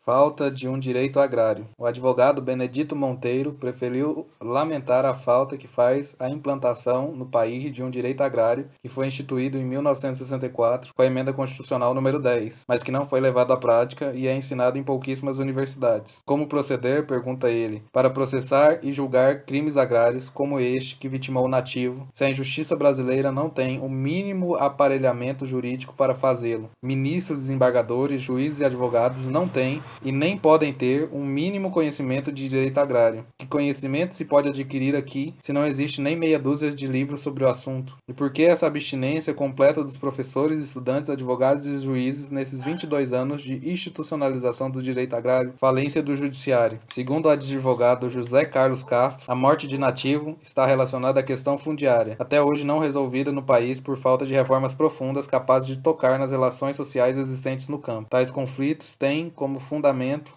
Falta de um direito agrário. O advogado Benedito Monteiro preferiu lamentar a falta que faz a implantação no país de um direito agrário que foi instituído em 1964 com a Emenda Constitucional número 10, mas que não foi levado à prática e é ensinado em pouquíssimas universidades. Como proceder, pergunta ele, para processar e julgar crimes agrários como este que vitimou o nativo, se a injustiça brasileira não tem o mínimo aparelhamento jurídico para fazê-lo? Ministros, desembargadores, juízes e advogados não têm e nem podem ter um mínimo conhecimento de direito agrário. Que conhecimento se pode adquirir aqui se não existe nem meia dúzia de livros sobre o assunto? E por que essa abstinência completa dos professores, estudantes, advogados e juízes nesses 22 anos de institucionalização do direito agrário? Falência do judiciário. Segundo o advogado José Carlos Castro, a morte de nativo está relacionada à questão fundiária, até hoje não resolvida no país por falta de reformas profundas capazes de tocar nas relações sociais existentes no campo. Tais conflitos têm como fundamento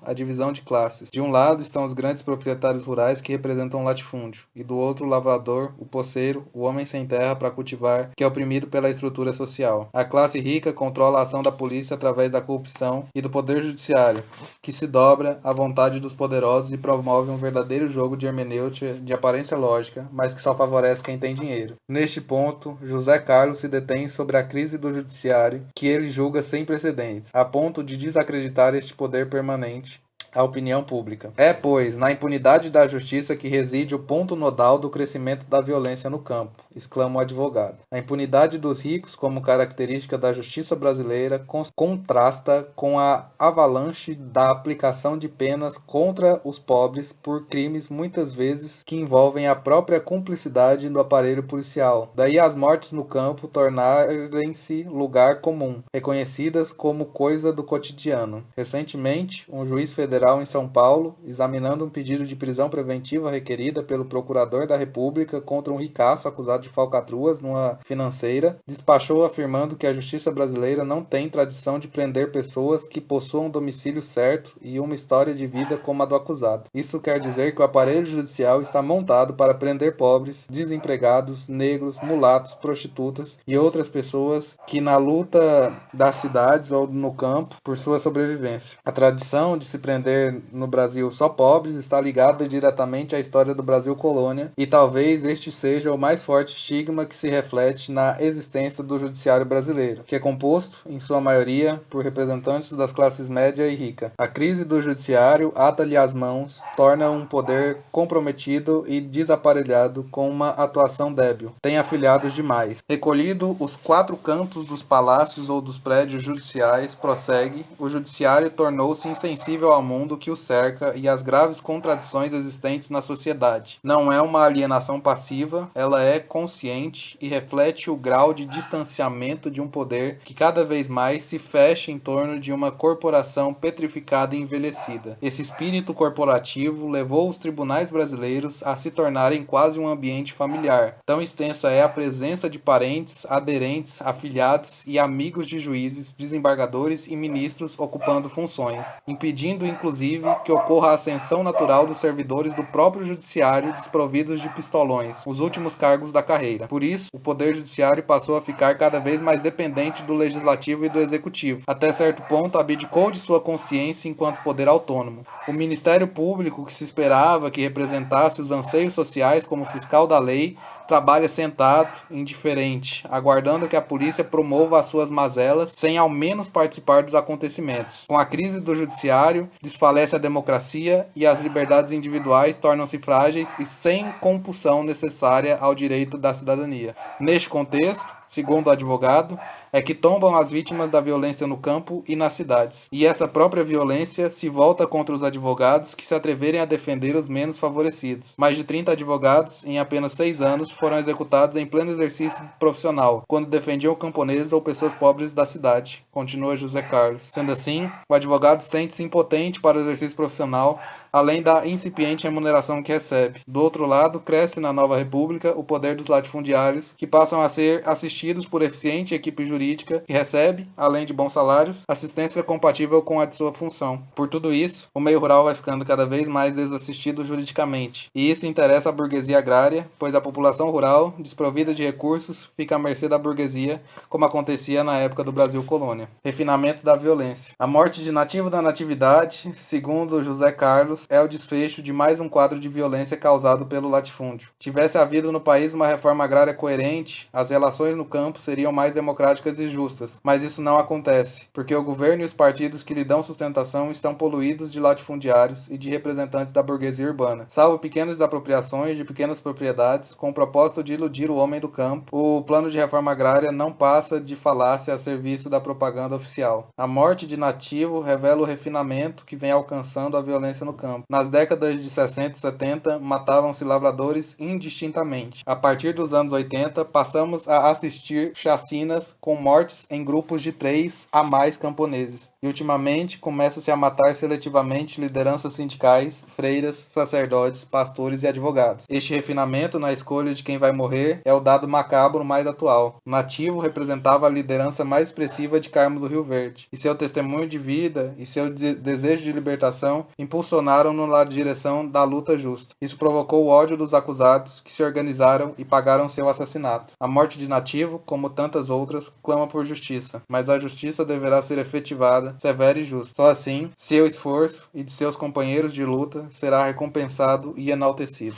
a divisão de classes. De um lado estão os grandes proprietários rurais que representam o latifúndio, e do outro o lavrador, o poceiro, o homem sem terra para cultivar, que é oprimido pela estrutura social. A classe rica controla a ação da polícia através da corrupção e do poder judiciário, que se dobra à vontade dos poderosos e promove um verdadeiro jogo de hermenêutica de aparência lógica, mas que só favorece quem tem dinheiro. Neste ponto, José Carlos se detém sobre a crise do judiciário, que ele julga sem precedentes, a ponto de desacreditar este poder permanente à opinião pública. É, pois, na impunidade da justiça que reside o ponto nodal do crescimento da violência no campo, exclama o advogado. A impunidade dos ricos, como característica da justiça brasileira, contrasta com a avalanche da aplicação de penas contra os pobres por crimes muitas vezes que envolvem a própria cumplicidade do aparelho policial. Daí as mortes no campo tornarem-se lugar comum, reconhecidas como coisa do cotidiano. Recentemente, um juiz federal em São Paulo, examinando um pedido de prisão preventiva requerida pelo procurador da República contra um ricaço acusado de falcatruas numa financeira, despachou afirmando que a justiça brasileira não tem tradição de prender pessoas que possuam um domicílio certo e uma história de vida como a do acusado. Isso quer dizer que o aparelho judicial está montado para prender pobres, desempregados, negros, mulatos, prostitutas e outras pessoas que na luta das cidades ou no campo por sua sobrevivência. A tradição de se prender no Brasil só pobres está ligada diretamente à história do Brasil colônia, e talvez este seja o mais forte estigma que se reflete na existência do judiciário brasileiro, que é composto, em sua maioria, por representantes das classes média e rica. A crise do judiciário ata-lhe as mãos, torna um poder comprometido e desaparelhado com uma atuação débil. Tem afiliados demais. Recolhido os quatro cantos dos palácios ou dos prédios judiciais, prossegue, o judiciário tornou-se insensível ao mundo que o cerca e às graves contradições existentes na sociedade. Não é uma alienação passiva, ela é consciente e reflete o grau de distanciamento de um poder que cada vez mais se fecha em torno de uma corporação petrificada e envelhecida. Esse espírito corporativo levou os tribunais brasileiros a se tornarem quase um ambiente familiar. Tão extensa é a presença de parentes, aderentes, afilhados e amigos de juízes, desembargadores e ministros ocupando funções, impedindo inclusive que ocorra a ascensão natural dos servidores do próprio judiciário desprovidos de pistolões, os últimos cargos da carreira. Por isso, o poder judiciário passou a ficar cada vez mais dependente do legislativo e do executivo. Até certo ponto, abdicou de sua consciência enquanto poder autônomo. O Ministério Público, que se esperava que representasse os anseios sociais como fiscal da lei, trabalha sentado, indiferente, aguardando que a polícia promova as suas mazelas, sem ao menos participar dos acontecimentos. Com a crise do judiciário, desfalece a democracia e as liberdades individuais tornam-se frágeis e sem compulsão necessária ao direito da cidadania. Neste contexto, segundo o advogado, é que tombam as vítimas da violência no campo e nas cidades. E essa própria violência se volta contra os advogados que se atreverem a defender os menos favorecidos. Mais de 30 advogados, em apenas 6 anos, foram executados em pleno exercício profissional, quando defendiam camponeses ou pessoas pobres da cidade, continua José Carlos. Sendo assim, o advogado sente-se impotente para o exercício profissional, além da incipiente remuneração que recebe. Do outro lado, cresce na nova república o poder dos latifundiários, que passam a ser assistidos assistidos por eficiente equipe jurídica que recebe, além de bons salários, assistência compatível com a de sua função. Por tudo isso, o meio rural vai ficando cada vez mais desassistido juridicamente. E isso interessa a burguesia agrária, pois a população rural, desprovida de recursos, fica à mercê da burguesia, como acontecia na época do Brasil colônia. Refinamento da violência. A morte de nativo da natividade, segundo José Carlos, é o desfecho de mais um quadro de violência causado pelo latifúndio. Tivesse havido no país uma reforma agrária coerente, as relações no campo seriam mais democráticas e justas, mas isso não acontece, porque o governo e os partidos que lhe dão sustentação estão poluídos de latifundiários e de representantes da burguesia urbana. Salvo pequenas desapropriações de pequenas propriedades, com o propósito de iludir o homem do campo, o plano de reforma agrária não passa de falácia a serviço da propaganda oficial. A morte de nativo revela o refinamento que vem alcançando a violência no campo. Nas décadas de 60 e 70, matavam-se lavradores indistintamente. A partir dos anos 80, passamos a assistir chacinas com mortes em grupos de 3 a mais camponeses. E ultimamente começa-se a matar seletivamente lideranças sindicais, freiras, sacerdotes, pastores e advogados. Este refinamento na escolha de quem vai morrer é o dado macabro mais atual. O nativo representava a liderança mais expressiva de Carmo do Rio Verde, e seu testemunho de vida e seu desejo de libertação impulsionaram-no na direção da luta justa. Isso provocou o ódio dos acusados, que se organizaram e pagaram seu assassinato. A morte de nativo, como tantas outras, clama por justiça, mas a justiça deverá ser efetivada, severa e justa. Só assim, seu esforço e de seus companheiros de luta será recompensado e enaltecido.